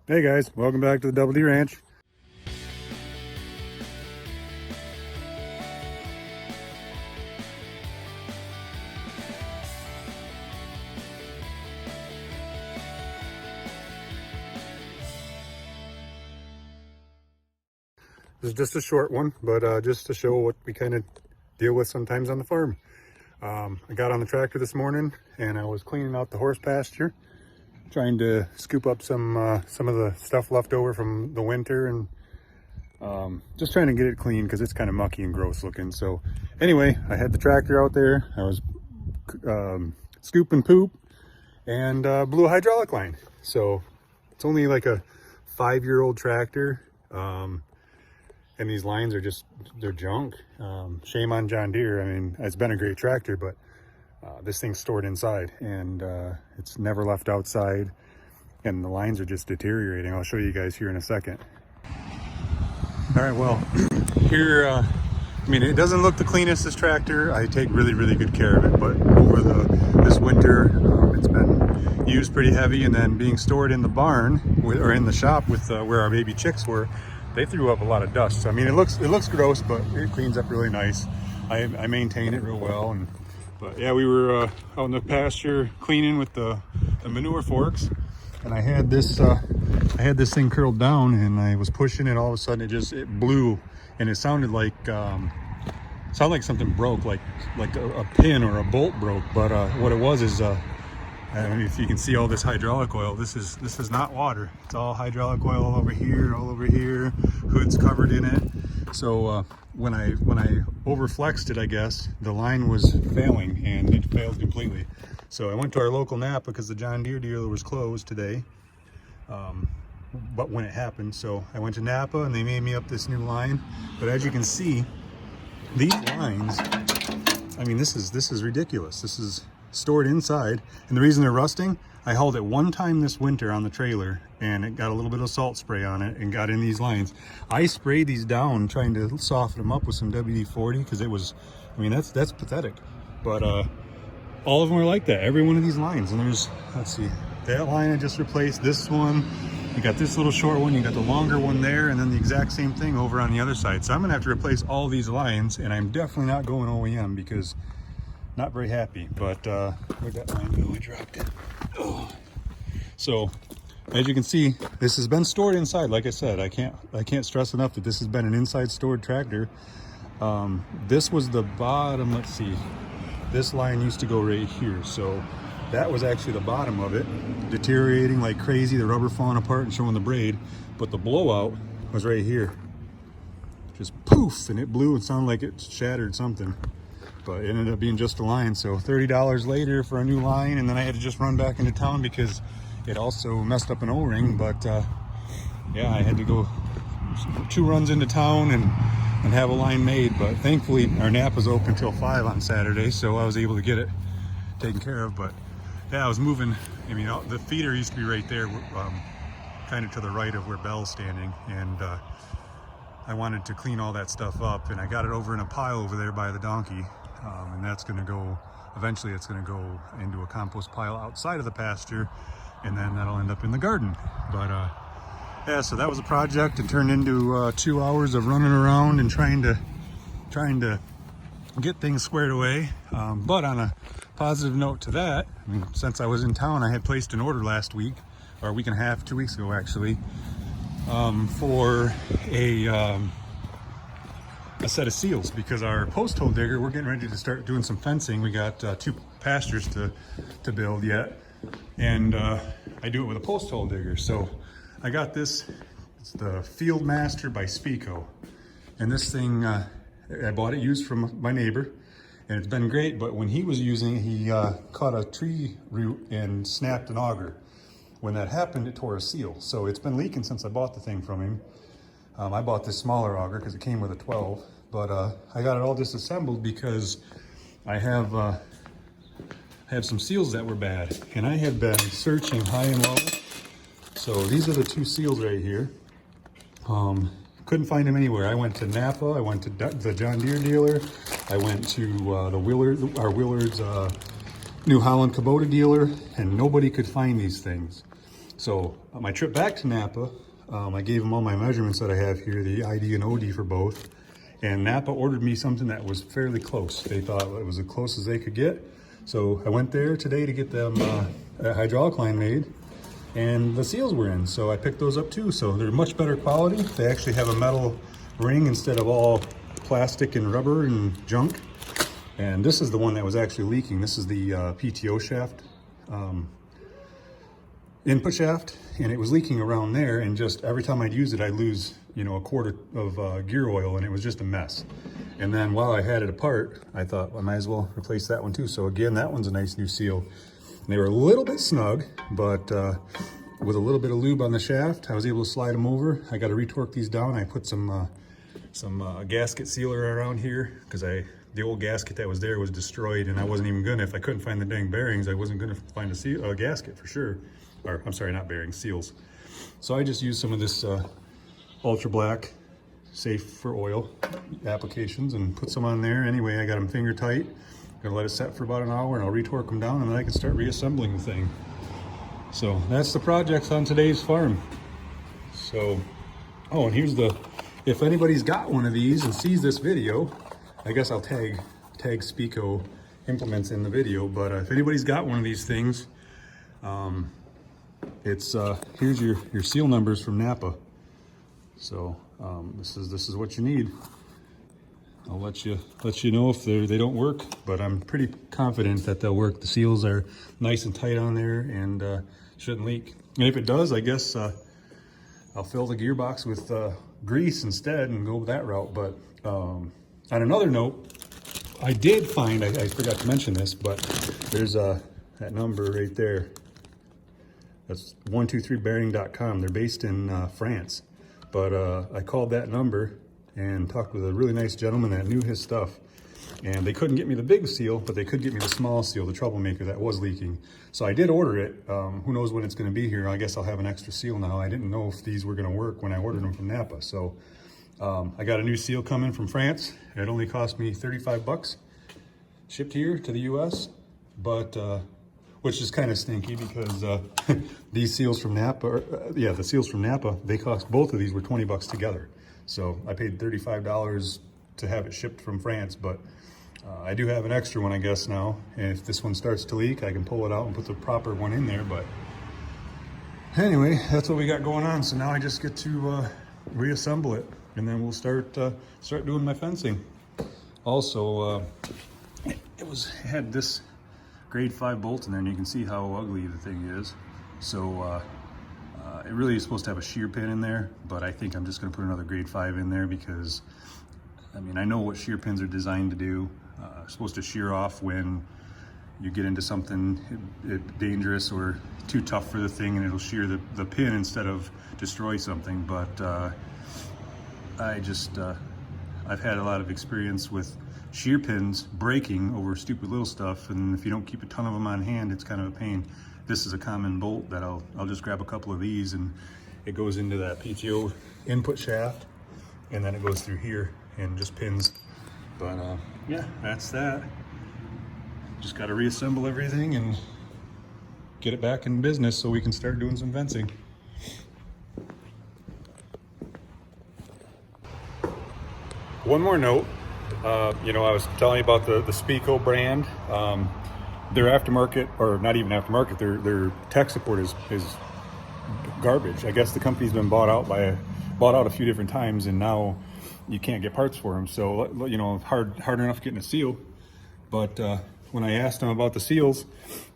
Hey guys, welcome back to the Double D Ranch. This is just a short one, but just to show what we kind of deal with sometimes on the farm. I got on the tractor this morning and I was cleaning out the horse pasture, trying to scoop up some of the stuff left over from the winter, and just trying to get it clean because it's kind of mucky and gross looking. So anyway, I had the tractor out there. I was scooping poop and blew a hydraulic line. So it's only like a 5-year-old tractor. And these lines are just, they're junk. Shame on John Deere. I mean, it's been a great tractor, but this thing's stored inside and it's never left outside, and the lines are just deteriorating. I'll show you guys here in a second. All right, well, here, I mean, it doesn't look the cleanest, this tractor. I take really, really good care of it, but over this winter, it's been used pretty heavy, and then being stored in the barn or in the shop with where our baby chicks were, they threw up a lot of dust. So, I mean, it looks gross, but it cleans up really nice. I maintain it real well, but yeah, we were out in the pasture cleaning with the manure forks, and I had this thing curled down, and I was pushing it. All of a sudden, it blew, and it sounded like something broke, like a pin or a bolt broke. But what it was is I don't know if you can see all this hydraulic oil. This is not water. It's all hydraulic oil all over here. Hood's covered in it. So when I overflexed it, I guess the line was failing, and it failed completely. So I went to our local Napa because the John Deere dealer was closed today. But when it happened, so I went to Napa and they made me up this new line. But as you can see, these lines, I mean, this is ridiculous. This is stored inside, and the reason they're rusting, I hauled it one time this winter on the trailer and it got a little bit of salt spray on it and got in these lines. I sprayed these down trying to soften them up with some WD-40 because it was, I mean, that's pathetic. But all of them are like that, every one of these lines. And there's, let's see, that line I just replaced, this one, you got this little short one, you got the longer one there, and then the exact same thing over on the other side. So I'm gonna have to replace all these lines, and I'm definitely not going OEM because not very happy. But where'd that line go? I dropped it. Oh. So as you can see, this has been stored inside. Like I said, I can't stress enough that this has been an inside stored tractor. This was the bottom. Let's see, this line used to go right here, so that was actually the bottom of it, deteriorating like crazy, the rubber falling apart and showing the braid. But the blowout was right here, just poof, and it blew and sounded like it shattered something. But it ended up being just a line. So $30 later for a new line, and then I had to just run back into town because it also messed up an O-ring. But yeah, I had to go 2 runs into town and have a line made. But thankfully our Napa's open till 5 on Saturday, so I was able to get it taken care of. But yeah, I was moving. I mean, the feeder used to be right there, kind of to the right of where Belle's standing, and I wanted to clean all that stuff up, and I got it over in a pile over there by the donkey. And that's going to go, eventually it's going to go into a compost pile outside of the pasture, and then that'll end up in the garden. But yeah, so that was a project. It turned into 2 hours of running around and trying to get things squared away. But on a positive note to that, I mean, since I was in town, I had placed an order last week, or a week and a half, 2 weeks ago actually, for a set of seals, because our post hole digger, we're getting ready to start doing some fencing. We got 2 pastures to build yet, and I do it with a post hole digger. So I got this, it's the Field Master by Spico, and this thing, I bought it used from my neighbor, and it's been great. But when he was using it, he caught a tree root and snapped an auger. When that happened, it tore a seal. So it's been leaking since I bought the thing from him. I bought this smaller auger because it came with a 12, but I got it all disassembled because I have some seals that were bad, and I have been searching high and low. So these are the 2 seals right here. Couldn't find them anywhere. I went to Napa, I went to the John Deere dealer, I went to our Willard's New Holland Kubota dealer, and nobody could find these things. So on my trip back to Napa, I gave them all my measurements that I have here, the ID and OD for both. And Napa ordered me something that was fairly close. They thought it was as close as they could get. So I went there today to get them a hydraulic line made, and the seals were in. So I picked those up too. So they're much better quality. They actually have a metal ring instead of all plastic and rubber and junk. And this is the one that was actually leaking. This is the PTO shaft, input shaft, and it was leaking around there, and just every time I'd use it, I'd lose, you know, a quart of gear oil, and it was just a mess. And then while I had it apart, I thought, well, I might as well replace that one too. So again, that one's a nice new seal. And they were a little bit snug, but with a little bit of lube on the shaft, I was able to slide them over. I got to retorque these down. I put some gasket sealer around here because the old gasket that was there was destroyed, and I wasn't even gonna, if I couldn't find the dang bearings, I wasn't gonna find a gasket for sure. Or I'm sorry, not bearings, seals. So I just used some of this ultra black, safe for oil applications, and put some on there. Anyway, I got them finger tight. Gonna let it set for about an hour, and I'll retorque them down, and then I can start reassembling the thing. So that's the projects on today's farm. So, oh, and here's if anybody's got one of these and sees this video, I guess I'll tag Speco implements in the video, but if anybody's got one of these things, it's here's your seal numbers from Napa. So this is what you need. I'll let you know if they don't work, but I'm pretty confident that they'll work. The seals are nice and tight on there, and shouldn't leak. And if it does, I guess I'll fill the gearbox with grease instead and go that route. But on another note, I did find, I forgot to mention this, but there's that number right there. That's 123bearing.com. They're based in France. But I called that number and talked with a really nice gentleman that knew his stuff. And they couldn't get me the big seal, but they could get me the small seal, the troublemaker that was leaking. So I did order it. Who knows when it's going to be here. I guess I'll have an extra seal now. I didn't know if these were going to work when I ordered them from Napa. So I got a new seal coming from France. It only cost me 35 bucks shipped here to the US, but which is kind of stinky because these seals from Napa, the seals from Napa, they cost, both of these were 20 bucks together. So I paid $35 to have it shipped from France, but I do have an extra one, I guess, now. And if this one starts to leak, I can pull it out and put the proper one in there. But anyway, that's what we got going on. So now I just get to reassemble it, and then we'll start doing my fencing. Also, it had this grade 5 bolt in there, and you can see how ugly the thing is. So it really is supposed to have a shear pin in there, but I think I'm just going to put another grade 5 in there because, I mean, I know what shear pins are designed to do. Supposed to shear off when you get into something dangerous or too tough for the thing, and it'll shear the pin instead of destroy something. But I've had a lot of experience with shear pins breaking over stupid little stuff, and if you don't keep a ton of them on hand, it's kind of a pain. This is a common bolt that I'll just grab a couple of these, and it goes into that PTO input shaft, and then it goes through here and just pins. But yeah, that's that. Just got to reassemble everything and get it back in business so we can start doing some fencing. One more note. You know, I was telling you about the Speco brand. Their aftermarket, or not even aftermarket, their tech support is garbage. I guess the company's been bought out a few different times, and now you can't get parts for them. So, you know, hard enough getting a seal. But when I asked them about the seals,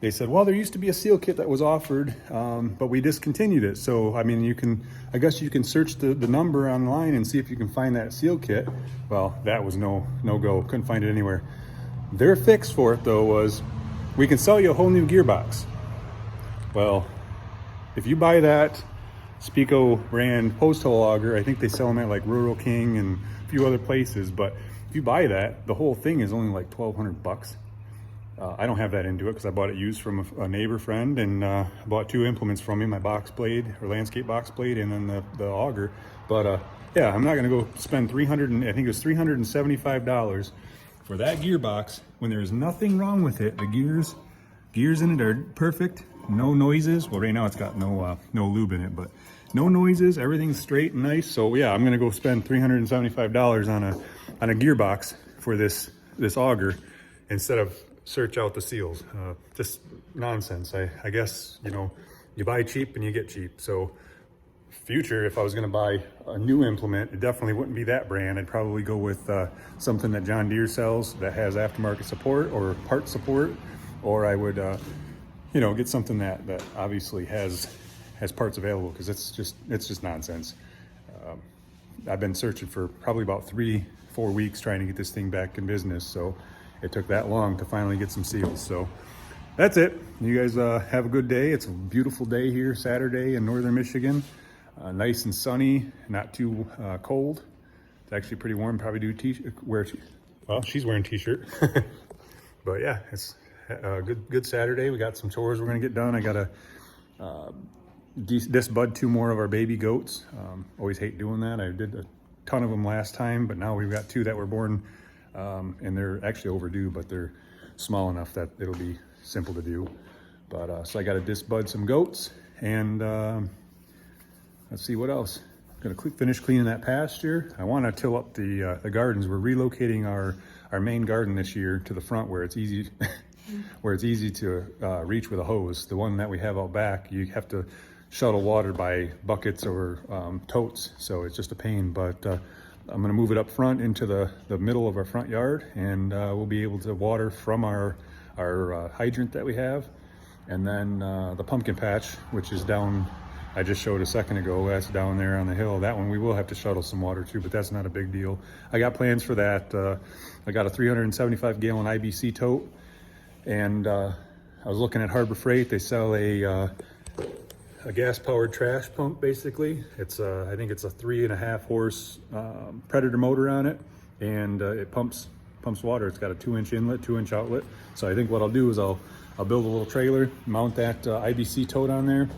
they said, well, there used to be a seal kit that was offered, but we discontinued it. So, I mean, I guess you can search the number online and see if you can find that seal kit. Well, that was no go. Couldn't find it anywhere. Their fix for it, though, was we can sell you a whole new gearbox. Well, if you buy that Speco brand postal auger, I think they sell them at like Rural King and a few other places, but if you buy that, the whole thing is only like 1,200 bucks. I don't have that into it because I bought it used from a neighbor friend, and bought 2 implements from him, my box blade or landscape box blade, and then the auger. But yeah, I'm not gonna go spend I think it was $375 for that gearbox when there's nothing wrong with it. The gears in it are perfect. no noises. Well, right now it's got no lube in it, but no noises. Everything's straight and nice. So yeah, I'm gonna go spend $375 on a gearbox for this auger instead of search out the seals. Just nonsense. I guess, you know, you buy cheap and you get cheap. So future, if I was going to buy a new implement, it definitely wouldn't be that brand. I'd probably go with something that John Deere sells that has aftermarket support or part support, or I would you know, get something that obviously has parts available, because it's just nonsense. I've been searching for probably about 3-4 weeks trying to get this thing back in business, so it took that long to finally get some seals. So that's it. You guys have a good day. It's a beautiful day here, Saturday in northern Michigan. Nice and sunny, not too cold. It's actually pretty warm. Probably do well, she's wearing t-shirt. But yeah, it's a good Saturday. We got some chores we're gonna get done. I gotta disbud 2 more of our baby goats. Always hate doing that. I did a ton of them last time, but now we've got 2 that were born, and they're actually overdue, but they're small enough that it'll be simple to do. But so I gotta disbud some goats, and let's see what else. I'm gonna finish cleaning that pasture. I want to till up the gardens. We're relocating our main garden this year to the front where it's easy to reach with a hose. The one that we have out back, you have to shuttle water by buckets or totes, so it's just a pain. But I'm gonna move it up front into the middle of our front yard, and we'll be able to water from our hydrant that we have. And then the pumpkin patch, which is down, I just showed a second ago, that's down there on the hill. That one we will have to shuttle some water to, but that's not a big deal. I got plans for that. I got a 375 gallon IBC tote, and I was looking at Harbor Freight. They sell a gas powered trash pump, basically. It's I think it's a 3.5 horse Predator motor on it, and it pumps water. It's got a 2-inch inlet, 2-inch outlet. So I think what I'll do is I'll build a little trailer, mount that IBC tote on there.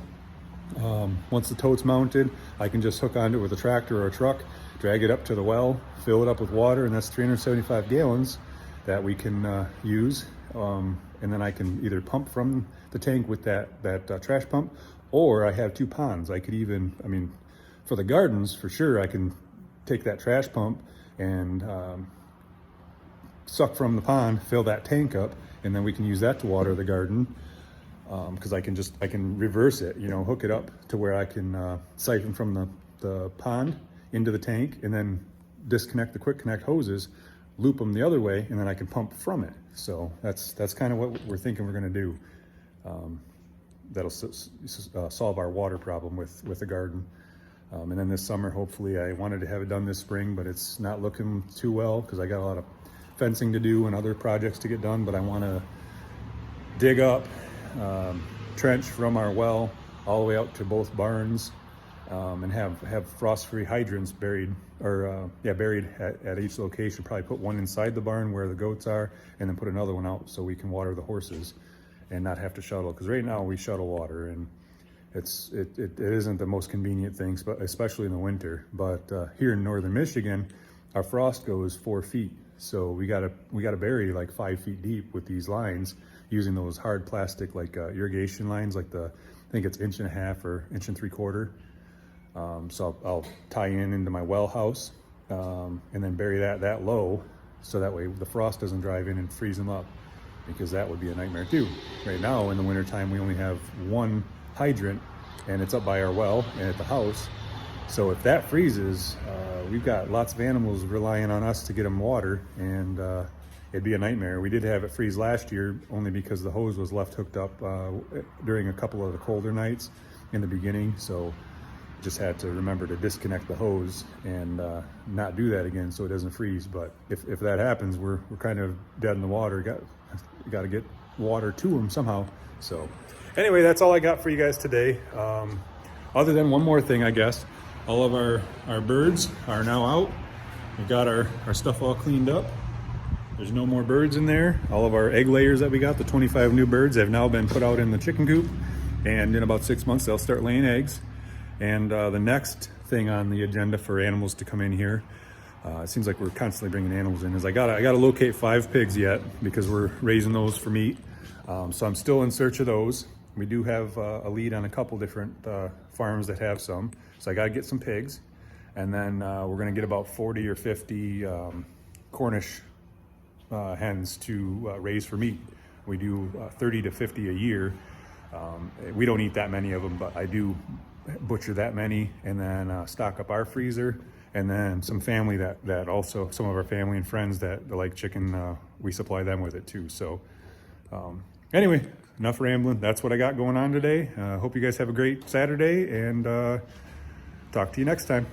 Once the tote's mounted, I can just hook onto it with a tractor or a truck, drag it up to the well, fill it up with water, and that's 375 gallons that we can use. And then I can either pump from the tank with that trash pump, or I have 2 ponds. I could even, I mean, for the gardens, for sure, I can take that trash pump and suck from the pond, fill that tank up, and then we can use that to water the garden. Because I can reverse it, you know, hook it up to where I can siphon from the pond into the tank, and then disconnect the quick connect hoses, loop them the other way, and then I can pump from it. So that's kind of what we're thinking we're going to do. That'll solve our water problem with the garden. And then this summer, hopefully, I wanted to have it done this spring, but it's not looking too well because I got a lot of fencing to do and other projects to get done. But I want to dig up, trench from our well all the way out to both barns, and have frost-free hydrants buried at each location. Probably put one inside the barn where the goats are, and then put another one out so we can water the horses and not have to shuttle. Because right now we shuttle water, and it isn't the most convenient thing, especially in the winter. But here in northern Michigan, our frost goes 4 feet, so we gotta bury like 5 feet deep with these lines, using those hard plastic like irrigation lines, like I think it's 1.5 inches or 1.75 inches. So I'll tie into my well house, and then bury that low, so that way the frost doesn't drive in and freeze them up, because that would be a nightmare too. Right now in the wintertime, we only have 1 hydrant, and it's up by our well and at the house. So if that freezes, we've got lots of animals relying on us to get them water, and it'd be a nightmare. We did have it freeze last year, only because the hose was left hooked up during a couple of the colder nights in the beginning. So just had to remember to disconnect the hose and not do that again so it doesn't freeze. But if that happens, we're kind of dead in the water. Got to get water to them somehow. So anyway, that's all I got for you guys today. Other than one more thing, I guess. All of our birds are now out. We've got our stuff all cleaned up. There's no more birds in there. All of our egg layers that we got, the 25 new birds, have now been put out in the chicken coop. And in about 6 months, they'll start laying eggs. And the next thing on the agenda for animals to come in here, it seems like we're constantly bringing animals in, is I gotta locate 5 pigs yet, because we're raising those for meat. So I'm still in search of those. We do have a lead on a couple different farms that have some. So I got to get some pigs, and then we're going to get about 40 or 50 Cornish hens to raise for meat. We do 30 to 50 a year. We don't eat that many of them, but I do butcher that many and then stock up our freezer. And then some family that also, some of our family and friends that like chicken, we supply them with it too. So anyway, enough rambling. That's what I got going on today. Hope you guys have a great Saturday, and talk to you next time.